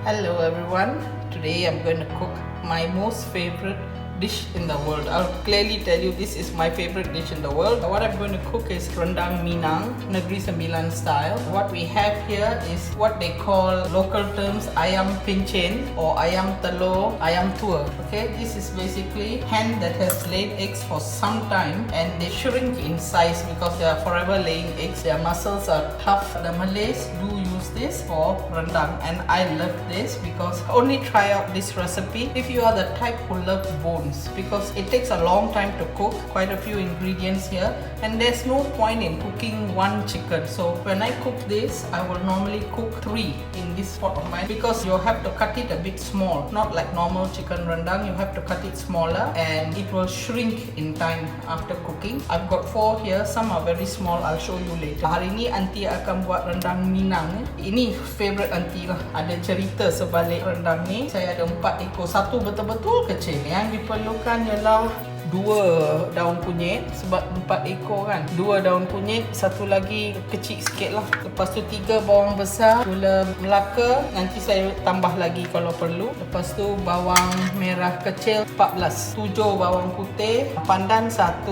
Hello everyone, today I'm going to cook my most favorite dish in the world. I'll clearly tell you this is my favorite dish in the world. What I'm going to cook is Rendang Minang, Negeri Sembilan style. What we have here is what they call local terms ayam pencen or ayam telur, ayam tua. Okay, this is basically hen that has laid eggs for some time and they shrink in size because they are forever laying eggs. Their muscles are tough. The Malays do use this for rendang and I love this because only try out this recipe if you are the type who love bones, because it takes a long time to cook, quite a few ingredients here, and there's no point in cooking one chicken. So when I cook this, I will normally cook 3 in this pot of mine because you have to cut it a bit small, not like normal chicken rendang. You have to cut it smaller and it will shrink in time after cooking. I've got 4 here, some are very small, I'll show you later. Hari ini Aunty akan buat rendang Minang. Ini favorite Aunty lah. Ada cerita sebalik rendang ni. Saya ada 4 ekor, satu betul-betul kecil. Yang diperlukan ialah 2 daun kunyit sebab 4 ekor kan. 2 daun kunyit, satu lagi kecil sikit lah. Lepas tu 3 bawang besar, gula Melaka, nanti saya tambah lagi kalau perlu. Lepas tu bawang merah kecil 14, 7 bawang putih, pandan 1,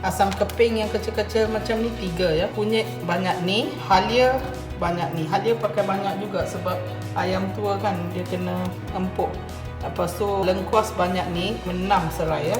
asam keping yang kecil-kecil macam ni 3 ya. Kunyit banyak ni, halia banyak ni. Halia pakai banyak juga sebab ayam tua kan dia kena empuk. Lepas tu lengkuas banyak ni, 6 serai ya.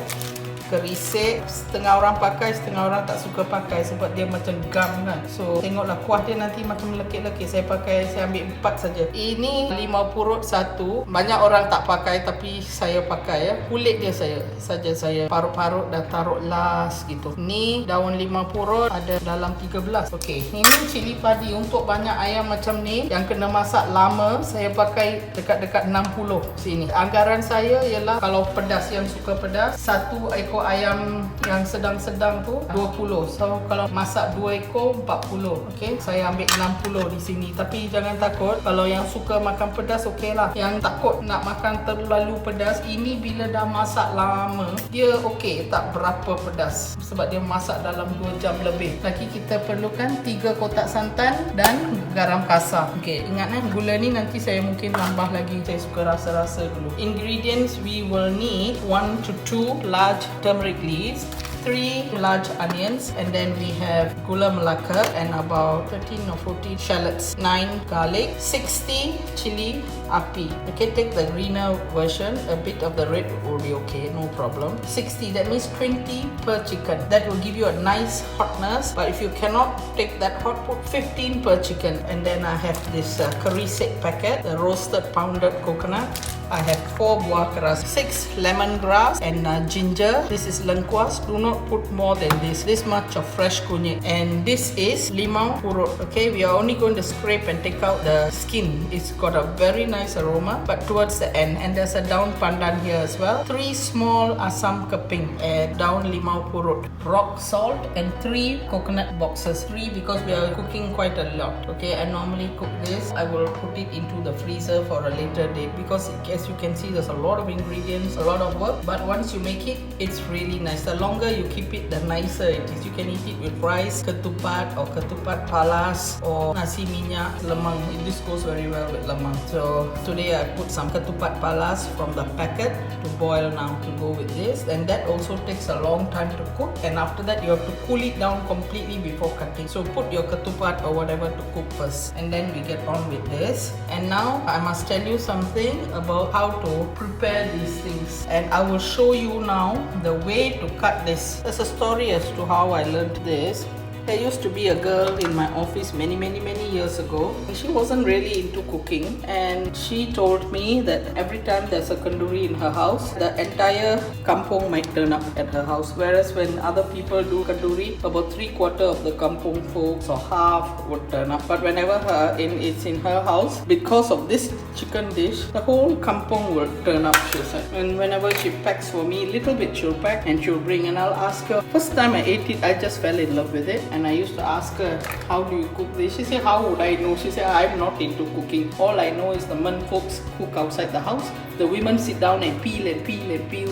Kerisik, setengah orang pakai, setengah orang tak suka pakai sebab dia macam gam kan. So tengoklah kuah dia nanti macam lekit-lekit. Saya ambil 4 saja. Ini limau purut 1. Banyak orang tak pakai tapi saya pakai ya. Kulit dia saya parut-parut dan taruh last gitu. Ni daun limau purut ada dalam 13. Okey, ini cili padi. Untuk banyak ayam macam ni yang kena masak lama, saya pakai dekat-dekat 60 sini. Anggaran saya ialah kalau pedas, yang suka pedas, 1 ekor ayam yang sedang-sedang tu 20. So kalau masak 2 ekor 40. Okey, saya ambil 60 di sini. Tapi jangan takut, kalau yang suka makan pedas okeylah. Yang takut nak makan terlalu pedas, ini bila dah masak lama dia okey, tak berapa pedas sebab dia masak dalam 2 jam lebih. Lagi kita perlukan 3 kotak santan dan garam kasar. Okey, ingat gula ni nanti saya mungkin tambah lagi. Saya suka rasa-rasa dulu. Ingredients we will need 1 to 2 large turmeric leaves, 3 large onions, and then we have gula Melaka and about 13 or 14 shallots, 9 garlic, 60 chilli api. Okay, take the greener version, a bit of the red will be okay, no problem. 60, that means 20 per chicken. That will give you a nice hotness, but if you cannot take that hot, put 15 per chicken. And then I have this kerisik packet, the roasted pounded coconut. I have 4 buah keras, 6 lemongrass and ginger. This is lengkuas. Do not put more than this much of fresh kunyit. And this is limau purut. Okay, we are only going to scrape and take out the skin. It's got a very nice aroma, but towards the end. And there's a daun pandan here as well. 3 small asam keping and daun limau purut, rock salt, and 3 coconut boxes. 3 because we are cooking quite a lot. Okay, I normally cook this. I will put it into the freezer for a later date because as you can see, there's a lot of ingredients, a lot of work, but once you make it, it's really nice. The longer you keep it, the nicer it is. You can eat it with rice, ketupat or ketupat palas or nasi minyak, lemang. This goes very well with lemang. So today I put some ketupat palas from the packet to boil now to go with this, and that also takes a long time to cook, and after that you have to cool it down completely before cutting. So put your ketupat or whatever to cook first, and then we get on with this. And now I must tell you something about how to prepare these things, and I will show you now the way to cut this. There's a story as to how I learned this. There used to be a girl in my office many years ago. She wasn't really into cooking, and she told me that every time there's a kenduri in her house, the entire kampung might turn up at her house. Whereas when other people do kenduri, about 3/4 of the kampung folks or half would turn up. But whenever it's in her house, because of this chicken dish, the whole kampung will turn up, she said. And whenever she packs for me, little bit she'll pack and she'll bring, and I'll ask her. First time I ate it, I just fell in love with it. And I used to ask her, how do you cook this? She said, how would I know? She said, I'm not into cooking. All I know is the men folks cook outside the house. the women sit down and peel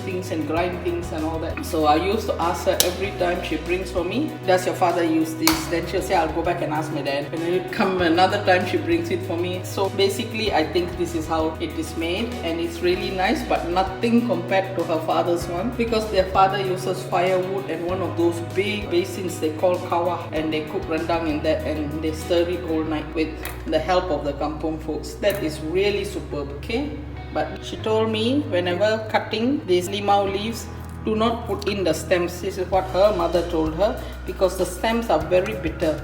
things and grind things and all that. So I used to ask her every time she brings for me, does your father use this? Then she'll say, I'll go back and ask my dad. And then it come another time she brings it for me. So basically I think this is how it is made, and it's really nice, but nothing compared to her father's one, because their father uses firewood and one of those big basins they call kawah, and they cook rendang in that and they stir it all night with the help of the kampung folks. That is really superb, okay? But she told me whenever cutting these limau leaves, do not put in the stems. This is what her mother told her, because the stems are very bitter.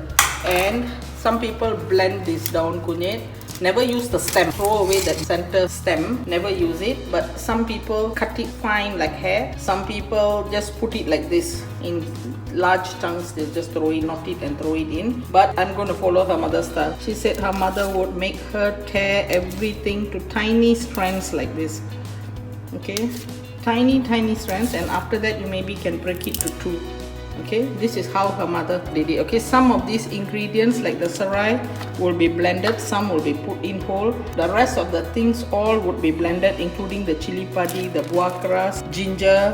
And some people blend this daun kunyit. Never use the stem. Throw away the center stem. Never use it. But some people cut it fine like hair. Some people just put it like this in large chunks. They just throw it, knot it and throw it in. But I'm going to follow her mother's style. She said her mother would make her tear everything to tiny strands like this. Okay, tiny strands, and after that you maybe can break it to two. Okay, this is how her mother did it. Okay, some of these ingredients like the serai will be blended, some will be put in whole. The rest of the things all would be blended, including the chili padi, the buah keras, ginger,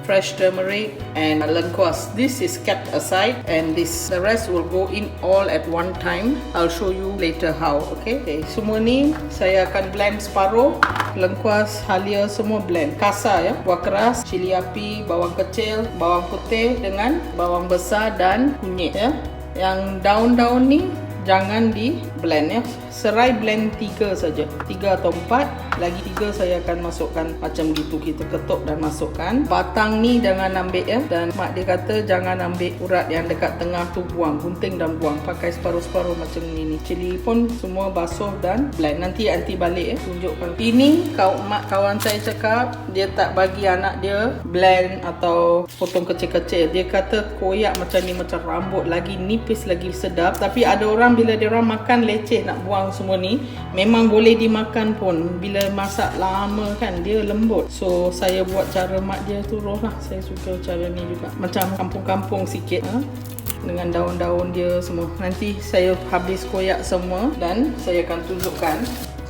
fresh turmeric and lengkuas. This is kept aside, and the rest will go in all at one time. I'll show you later how. Okay, semua ni saya akan blend separuh. Lengkuas, halia semua blend. Kasar ya. Buah keras, cili api, bawang kecil, bawang putih dengan bawang besar dan kunyit ya. Yang daun-daun ni jangan di blend ya. Serai blend 3 saja, 3 atau 4. Lagi 3 saya akan masukkan macam gitu, kita ketuk dan masukkan. Batang ni jangan ambil ya, dan mak dia kata jangan ambil urat yang dekat tengah tu, buang, gunting dan buang. Pakai separuh-separuh macam ni. Cili pun semua basuh dan blend. Nanti aunty balik ya, tunjukkan. Ini mak kawan saya cakap dia tak bagi anak dia blend atau potong kecil-kecil. Dia kata koyak macam ni, macam rambut, lagi nipis lagi sedap. Tapi ada orang bila dia orang makan leceh nak buang semua ni, memang boleh dimakan pun. Bila masak lama kan dia lembut. So saya buat cara mak dia tu roh lah. Saya suka cara ni juga, macam kampung-kampung sikit dengan daun-daun dia semua. Nanti saya habis koyak semua dan saya akan tunjukkan.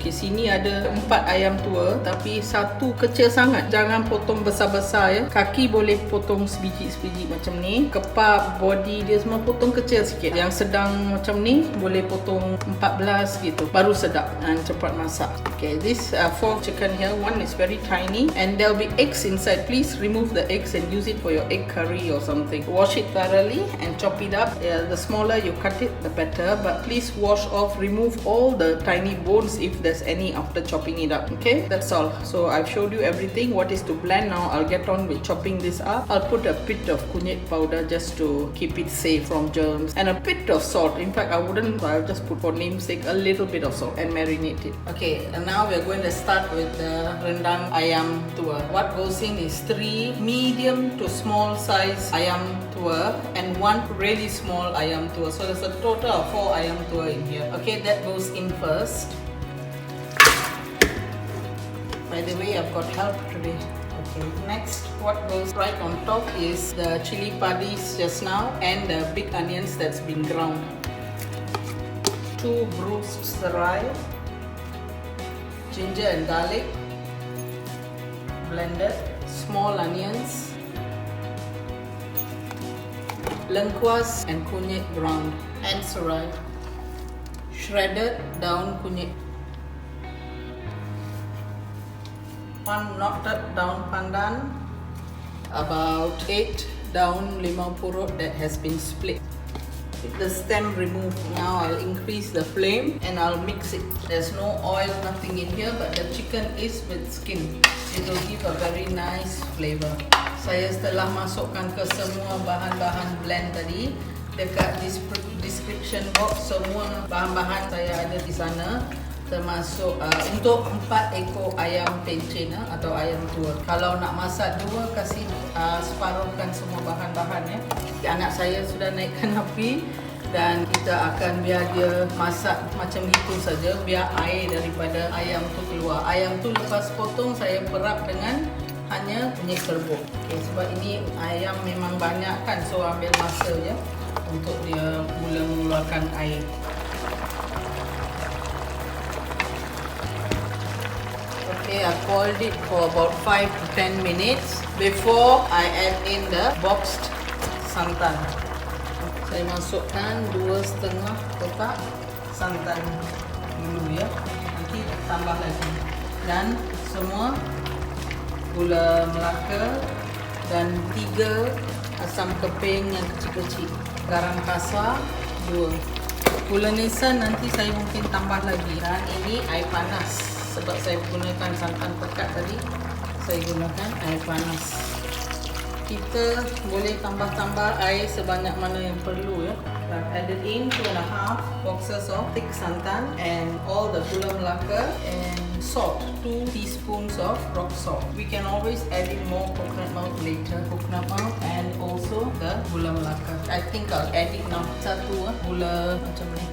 Okay, sini ada 4 ayam tua, tapi satu kecil sangat. Jangan potong besar-besar ya. Kaki boleh potong sebiji-sebiji macam ni. Kepala, body dia semua potong kecil sikit. Yang sedang macam ni boleh potong 14 gitu. Baru sedap dan cepat masak. Okay, this 4 chicken here. One is very tiny and there'll be eggs inside. Please remove the eggs and use it for your egg curry or something. Wash it thoroughly and chop it up. Yeah, the smaller you cut it, the better. But please wash off, remove all the tiny bones if there's any after chopping it up. Okay, that's all. So I've showed you everything what is to blend. Now I'll get on with chopping this up. I'll put a bit of kunyit powder just to keep it safe from germs, and a bit of salt. In fact, I wouldn't, I'll just put for namesake a little bit of salt and marinate it. Okay, and now we're going to start with the Rendang Ayam Tua. What goes in is 3 medium to small size ayam tua and 1 really small ayam tua. So there's a total of 4 ayam tua in here. Okay, that goes in first. By the way, I've got help today. Okay, next what goes right on top is the chili padis just now and the big onions that's been ground. 2 bruised serai, ginger and garlic blended, small onions, lengkuas and kunyit ground, and serai, shredded daun kunyit, 1 knotted daun pandan, about 8 daun limau purut that has been split. With the stem removed, now I'll increase the flame and I'll mix it. There's no oil, nothing in here, but the chicken is with skin. It will give a very nice flavor. Saya setelah masukkan ke semua bahan-bahan blend tadi, dekat description box semua bahan-bahan saya ada di sana. Termasuk untuk 4 ekor ayam pencen atau ayam tua. Kalau nak masak 2, kasih separuhkan semua bahan-bahan ya. Anak saya sudah naikkan api dan kita akan biar dia masak macam itu saja, biar air daripada ayam tu keluar. Ayam tu lepas potong saya perap dengan hanya kunyit serbuk. Okay, sebab ini ayam memang banyak kan, so ambil masa ya untuk dia mula mengeluarkan air. Okay, I boiled it for about 5 to 10 minutes before I add in the boxed santan. Saya masukkan 2,5 kotak santan dulu ya. Nanti tambah lagi. Dan semua gula Melaka dan 3 asam keping yang kecil-kecil. Garam kasar 2. Gula nisan nanti saya mungkin tambah lagi. Dan ini air panas. Sebab saya gunakan santan pekat tadi, saya gunakan air panas. Kita boleh tambah-tambah air sebanyak mana yang perlu ya. I've added in 2.5 boxes of thick santan and all the gula Melaka and salt, 2 teaspoons of rock salt. We can always add in more coconut milk later. Coconut milk and also the gula Melaka. I think I'll add it now. Satu gula macam ni,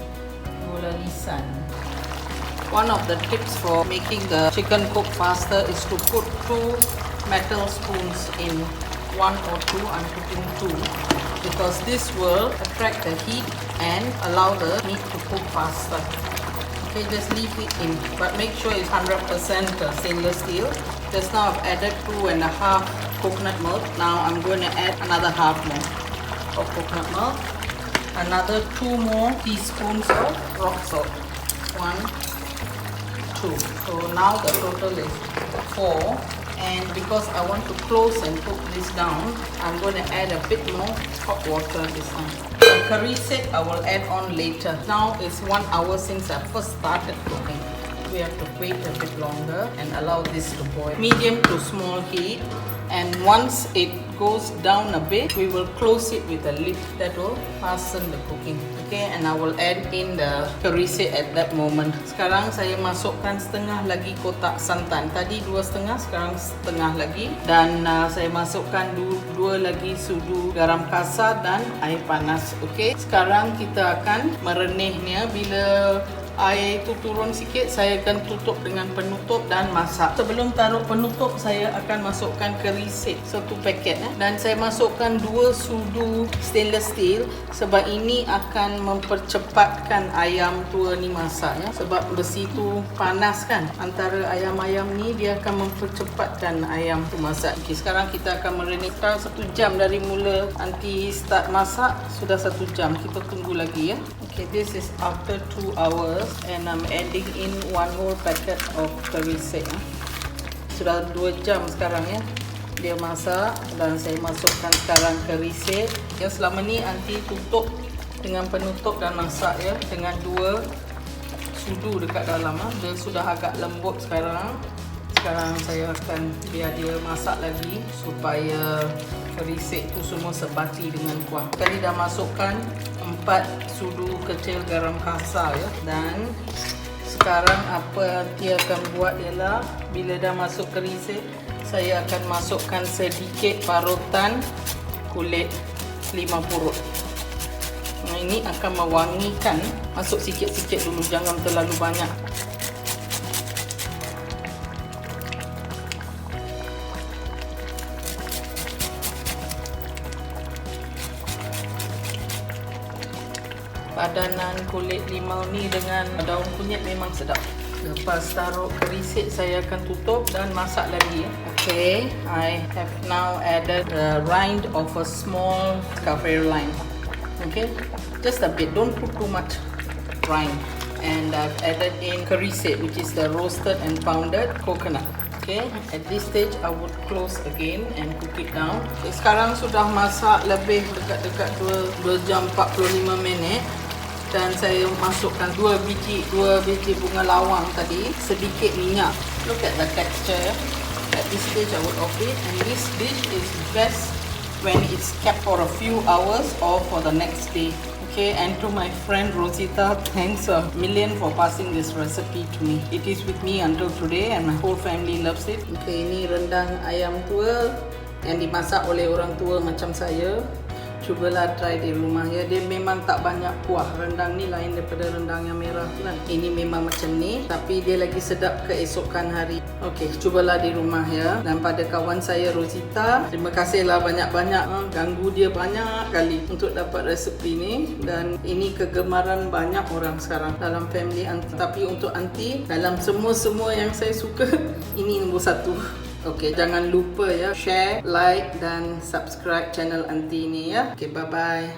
gula nisan. One of the tips for making the chicken cook faster is to put 2 metal spoons in. 1 or 2, I'm putting 2 because this will attract the heat and allow the meat to cook faster. Okay, just leave it in, but make sure it's 100% stainless steel. Just now I've added 2.5 coconut milk. Now I'm going to add another half more of coconut milk, another 2 more teaspoons of rock salt. 1, 2. So now the total is 4. And because I want to close and cook this down, I'm going to add a bit more hot water this time. The kerisik I will add on later. Now it's 1 hour since I first started cooking. We have to wait a bit longer and allow this to boil. Medium to small heat. And once it goes down a bit, we will close it with a lid that will fasten the cooking. Okay, and I will add in the kerisik at that moment. Sekarang saya masukkan setengah lagi kotak santan. Tadi 2,5, sekarang setengah lagi. Dan saya masukkan 2 lagi sudu garam kasar dan air panas. Okay, sekarang kita akan merenihnya. Bila air itu turun sikit, saya akan tutup dengan penutup dan masak. Sebelum taruh penutup, saya akan masukkan kerisik 1 paket dan saya masukkan 2 sudu stainless steel sebab ini akan mempercepatkan ayam tua ni masak ya. Sebab besi tu panas kan, antara ayam-ayam ni dia akan mempercepatkan ayam tu masak. Okay, sekarang kita akan merenihkan 1 jam dari mula Aunty start masak, sudah 1 jam. Kita tunggu lagi ya. Okay, this is after 2 hours and I'm adding in 1 whole packet of kerisik. Sudah 2 jam sekarang ya dia masak dan saya masukkan sekarang kerisik. Ya, selama ni Aunty tutup dengan penutup dan masak ya dengan 2 sudu dekat dalam. Dia sudah agak lembut sekarang. Sekarang saya akan biar dia masak lagi supaya kerisik tu semua sebati dengan kuah. Tadi dah masukkan 4 sudu kecil garam kasar ya. Dan sekarang apa dia akan buat ialah bila dah masuk kerisik, saya akan masukkan sedikit parutan kulit limau purut. Nah, ini akan mewangikan. Masuk sikit-sikit dulu, jangan terlalu banyak. Padanan kulit limau ni dengan daun kunyit memang sedap. Lepas taruh kerisik, saya akan tutup dan masak lagi. Okay, I have now added the rind of a small cafe lime. Okay, just a bit, don't put too much rind. And I've added in kerisik, which is the roasted and pounded coconut. Okay, at this stage I would close again and cook it down. Okay, sekarang sudah masak lebih dekat-dekat 2 jam 45 minit. Dan saya masukkan 2 biji bunga lawang tadi, sedikit minyak. Look at the texture. At this stage I would off it, and this dish is best when it's kept for a few hours or for the next day. Okay, and to my friend Rosita, thanks a million for passing this recipe to me. It is with me until today and my whole family loves it. Okay, ini rendang ayam tua yang dimasak oleh orang tua macam saya. Cubalah try di rumah ya. Dia memang tak banyak kuah. Rendang ni lain daripada rendang yang merah tu kan. Ini memang macam ni, tapi dia lagi sedap keesokan hari. Okey, cubalah di rumah ya. Dan pada kawan saya Rosita, terima kasihlah banyak-banyak. Ganggu dia banyak kali untuk dapat resepi ni. Dan ini kegemaran banyak orang sekarang dalam family aunty. Tapi untuk aunty, dalam semua yang saya suka, ini nombor 1. Okey, jangan lupa ya, share, like dan subscribe channel aunty ni ya. Okey, bye-bye.